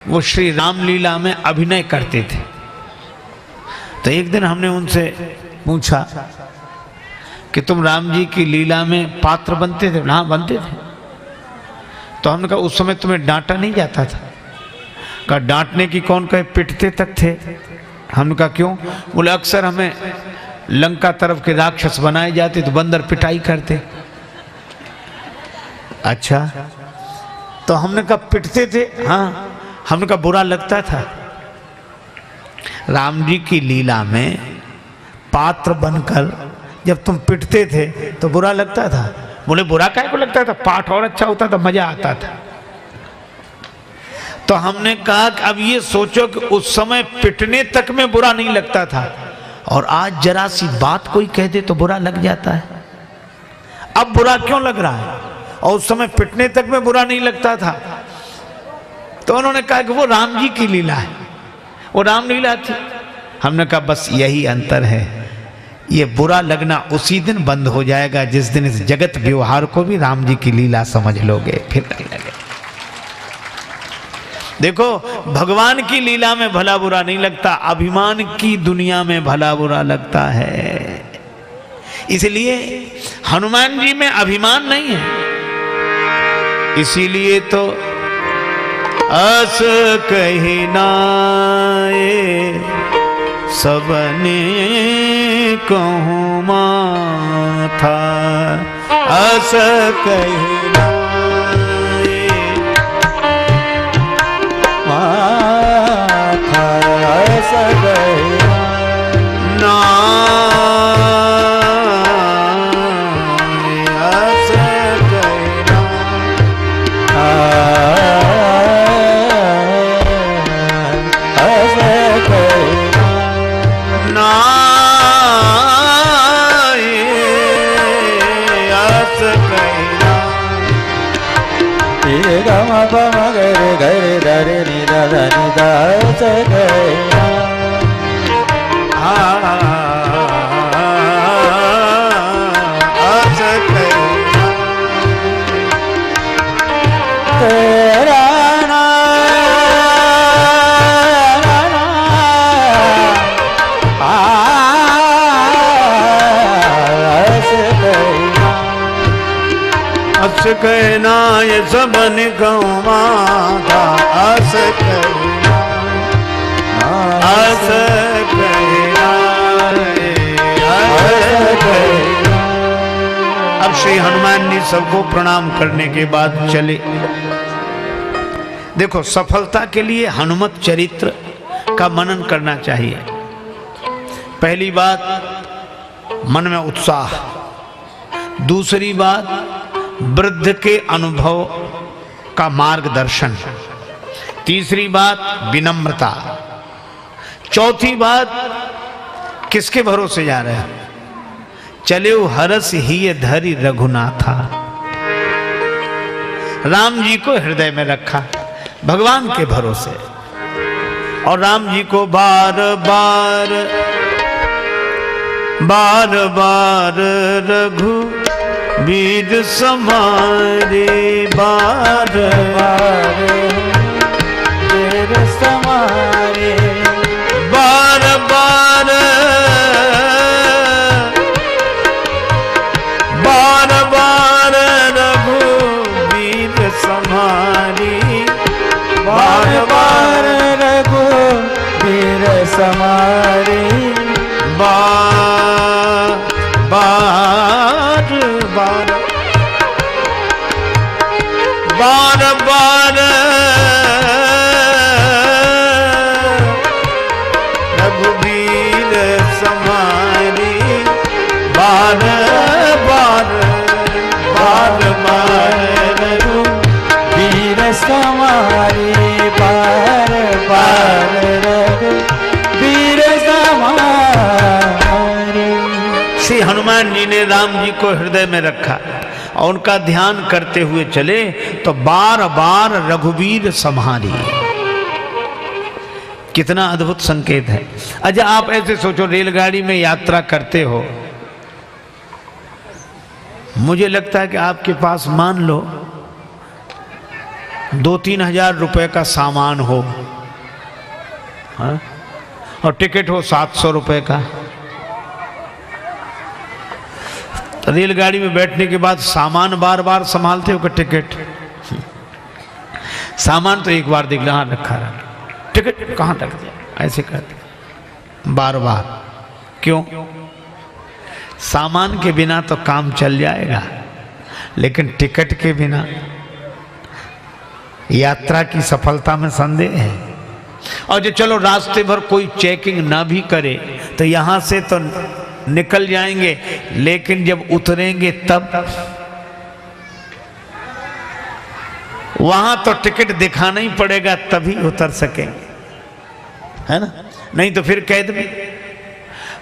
वो श्री रामलीला में अभिनय करते थे। तो एक दिन हमने उनसे पूछा कि तुम राम जी की लीला में पात्र बनते थे? हाँ बनते थे। तो हमने कहा उस समय तुम्हें डांटा नहीं जाता था? कहा डांटने की कौन कहे, पिटते तक थे। हमने कहा क्यों? बोले अक्सर हमें लंका तरफ के राक्षस बनाए जाते तो बंदर पिटाई करते। अच्छा, तो हमने कहा पिटते थे? हाँ। हमने कहा बुरा लगता था? राम जी की लीला में पात्र बनकर जब तुम पिटते थे तो बुरा लगता था? बोले बुरा काहे को लगता था, पाठ और अच्छा होता था, मजा आता था। तो हमने कहा कि अब ये सोचो कि उस समय पिटने तक में बुरा नहीं लगता था और आज जरा सी बात कोई कह दे तो बुरा लग जाता है। अब बुरा क्यों लग रहा है? और उस समय पिटने तक में बुरा नहीं लगता था। तो उन्होंने कहा कि वो राम जी की लीला है, वो रामलीला थी। हमने कहा बस यही अंतर है, ये बुरा लगना उसी दिन बंद हो जाएगा जिस दिन इस जगत व्यवहार को भी राम जी की लीला समझ लोगे, फिर लगने लगे। देखो भगवान की लीला में भला बुरा नहीं लगता, अभिमान की दुनिया में भला बुरा लगता है। इसलिए हनुमान जी में अभिमान नहीं है। इसीलिए तो अस कही नाए सबने कहूँ माथा, अस कही नाए माथा, अस कही नाए, अस कही गरे गरे धरे निदा निदा गया तेरा अस कहना ये सबन कहूँ माता, अस कहना, अस कहना, अस कहना। अब श्री हनुमान जी सबको प्रणाम करने के बाद चले। देखो सफलता के लिए हनुमत चरित्र का मनन करना चाहिए। पहली बात मन में उत्साह, दूसरी बात वृद्ध के अनुभव का मार्गदर्शन, तीसरी बात विनम्रता, चौथी बात किसके भरोसे जा रहे हैं? चले हरस ही धरि रघुनाथा। राम जी को हृदय में रखा, भगवान के भरोसे। और राम जी को बार बार बार बार रघु वीर समारे, बार बार वीर समारे, बार बार बार बार रघुवीर समारी, बार बार रघुवीर समारे, बार बार बार बार बार रघुवीर समारी, बार बार बार बार रघुवीर समारे, बार बार रघुवीर समारे। श्री हनुमान जी ने राम जी को हृदय में रखा और उनका ध्यान करते हुए चले तो बार बार रघुवीर सम्हारी। कितना अद्भुत संकेत है। अच्छा आप ऐसे सोचो, रेलगाड़ी में यात्रा करते हो, मुझे लगता है कि आपके पास मान लो 2-3 हजार रुपए का सामान हो, हाँ? और टिकट हो 700 रुपए का। रेलगाड़ी में बैठने के बाद सामान बार बार संभालते हो कि टिकट? सामान तो एक बार देख लो, हाँ रखा रहा, टिकट कहाँ रख दिया, ऐसे करते बार बार। क्यों? सामान के बिना तो काम चल जाएगा, लेकिन टिकट के बिना यात्रा की सफलता में संदेह है। और जो चलो रास्ते भर कोई चेकिंग ना भी करे तो यहां से तो निकल जाएंगे, लेकिन जब उतरेंगे तब वहां तो टिकट दिखाना ही पड़ेगा, तभी उतर सकेंगे, है ना? नहीं तो फिर कैद में।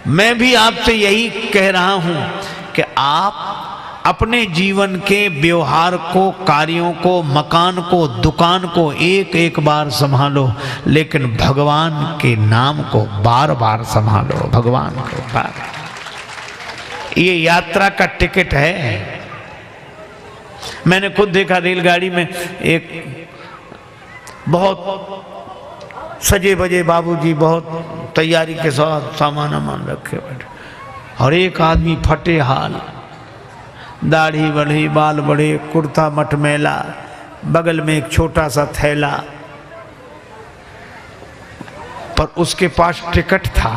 मैं भी आपसे यही कह रहा हूं कि आप अपने जीवन के व्यवहार को, कार्यों को, मकान को, दुकान को एक एक बार संभालो, लेकिन भगवान के नाम को बार बार संभालो, भगवान को बार। ये यात्रा का टिकट है। मैंने खुद देखा रेलगाड़ी में एक बहुत सजे बजे बाबूजी बहुत तैयारी के साथ सामान वामान रखे बैठे, और एक आदमी फटे हाल, दाढ़ी बढ़ी, बाल बड़े, कुर्ता मटमैला, बगल में एक छोटा सा थैला, पर उसके पास टिकट था।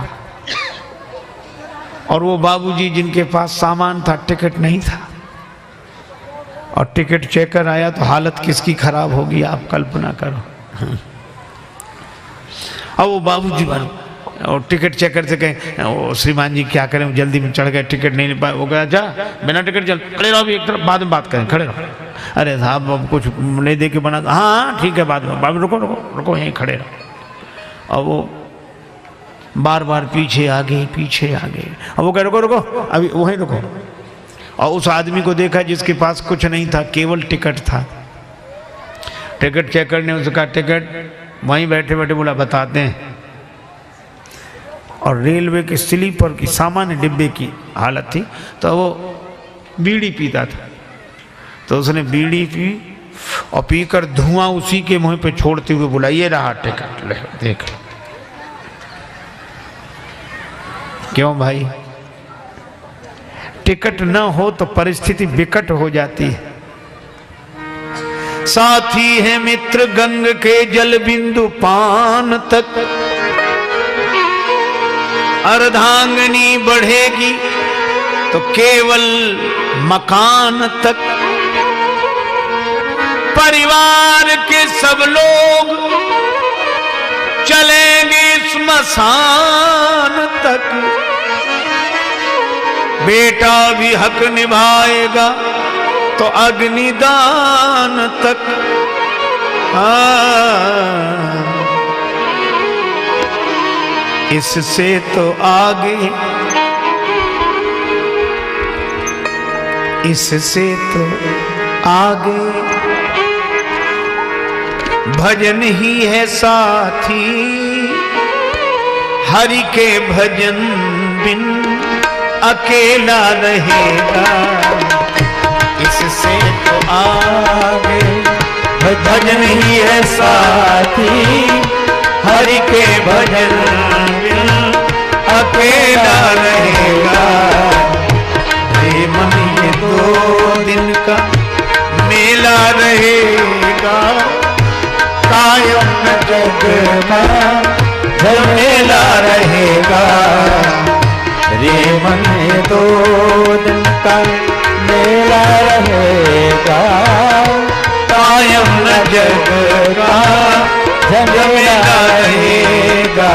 और वो बाबूजी जिनके पास सामान था, टिकट नहीं था। और टिकट चेकर आया तो हालत किसकी खराब होगी आप कल्पना करो। और वो बाबूजी और टिकट चेकर से कहें, ओ श्रीमान जी क्या करें, जल्दी में चढ़ गए, टिकट नहीं पाए। वो कहा जा बिना टिकट चल, खड़े रहो, एक तरफ, बाद में बात करें, खड़े रहो। अरे साहब अब कुछ नहीं दे के बना, हाँ ठीक है बाद में, रुको रुको रुको, यहीं खड़े रहो। और वो बार बार पीछे आगे पीछे आगे, और वो कह रुको रुको, अभी वहीं रुको। और उस आदमी को देखा जिसके पास कुछ नहीं था, केवल टिकट था। टिकट चेकर ने उसका टिकट वहीं बैठे बैठे बोला बताते हैं। और रेलवे के स्लीपर की सामान्य डिब्बे की हालत थी, तो वो बीड़ी पीता था, तो उसने बीड़ी पी और पीकर धुआं उसी के मुंह पे छोड़ते हुए बोला ये रहा टिकट, ले देख। क्यों भाई? टिकट न हो तो परिस्थिति विकट हो जाती है। साथी है मित्र गंग के जल बिंदु पान तक, अर्धांगनी बढ़ेगी तो केवल मकान तक। परिवार के सब लोग चलेंगे स्मशान तक, बेटा भी हक निभाएगा तो अग्निदान तक। इससे तो आगे, इससे तो आगे भजन ही है साथी, हरि के भजन बिन अकेला रहेगा। इससे तो आगे भजन ही है साथी, हरि के भजन बिन अकेला रहेगा। ये मन ये 2 दिन का मेला रहेगा, कायम जग का झमेला रहेगा। रे मन ये 2 दिन का मेला रहेगा, कायम जग का झमेला रहेगा।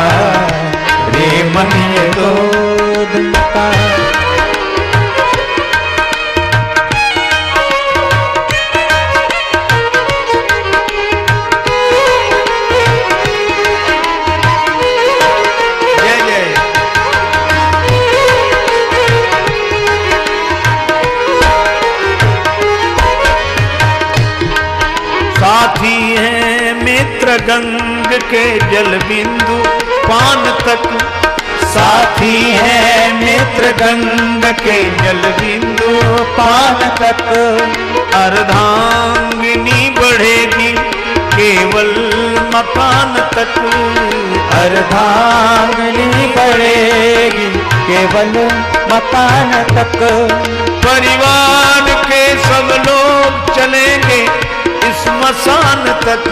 रे मन ये 2 दिन का। साथी है मित्र गंग के जल बिंदु पान तक, साथी है मित्र गंग के जल बिंदु पान तक। अर्धांगिनी बढ़ेगी केवल मकान तक, अर्धांगनी पड़ेगी केवल मकान तक। परिवार के सब लोग चलेंगे इस मसान तक,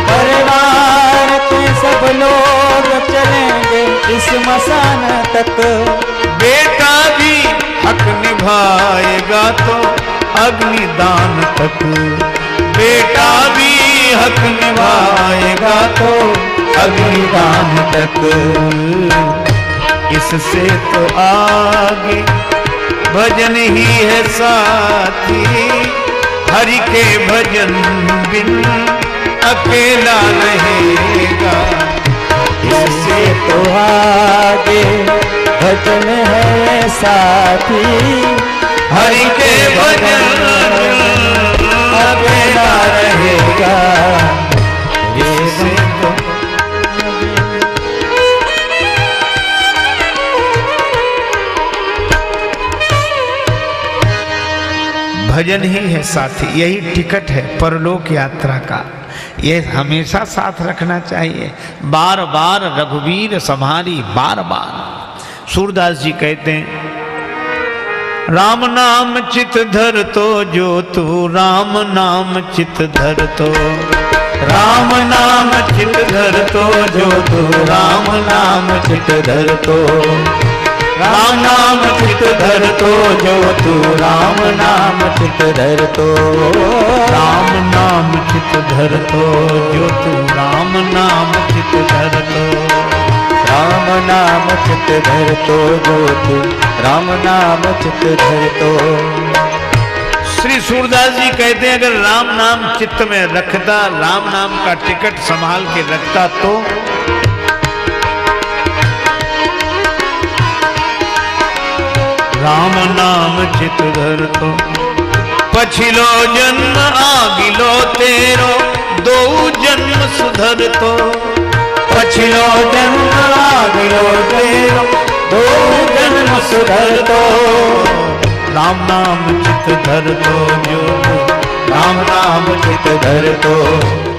परिवार के सब लोग चलेंगे इस मसान तक। बेटा भी हक निभाएगा तो अग्निदान तक, बेटा भी हक निभाएगा तो अग्निदान तक। इससे तो आगे भजन ही है साथी, हरि के भजन बिन अकेला रहेगा। इससे तो आगे भजन है साथी, हरि के भजन अकेला रहेगा। इससे तो भजन ही है साथी, यही टिकट है परलोक यात्रा का। ये हमेशा साथ रखना चाहिए। बार बार रघुवीर सम्हारी बार बार। सूरदास जी कहते हैं, राम नाम चित धर तो जो तू, राम नाम चित धर तो, राम नाम चित धर तो जो तू, राम नाम चित धर तो, राम नाम चित धर तो जो तू, राम नाम चित धर तो, राम नाम चित धर तो जो तू, राम नाम चित धर तो, राम नाम चित धर तो जो तू, राम नाम चित धर तो। श्री सूरदास जी कहते हैं, अगर राम नाम चित्त में रखता, राम नाम का टिकट संभाल के रखता तो राम नाम चित धर तो, पछिलो जन्म आगिलो तेरो, दो जन्म सुधर तो, पछिलो जन्म आगिलो तेरो, दो जन्म सुधर तो, राम नाम चित धर तो जो, राम नाम चित धर तो।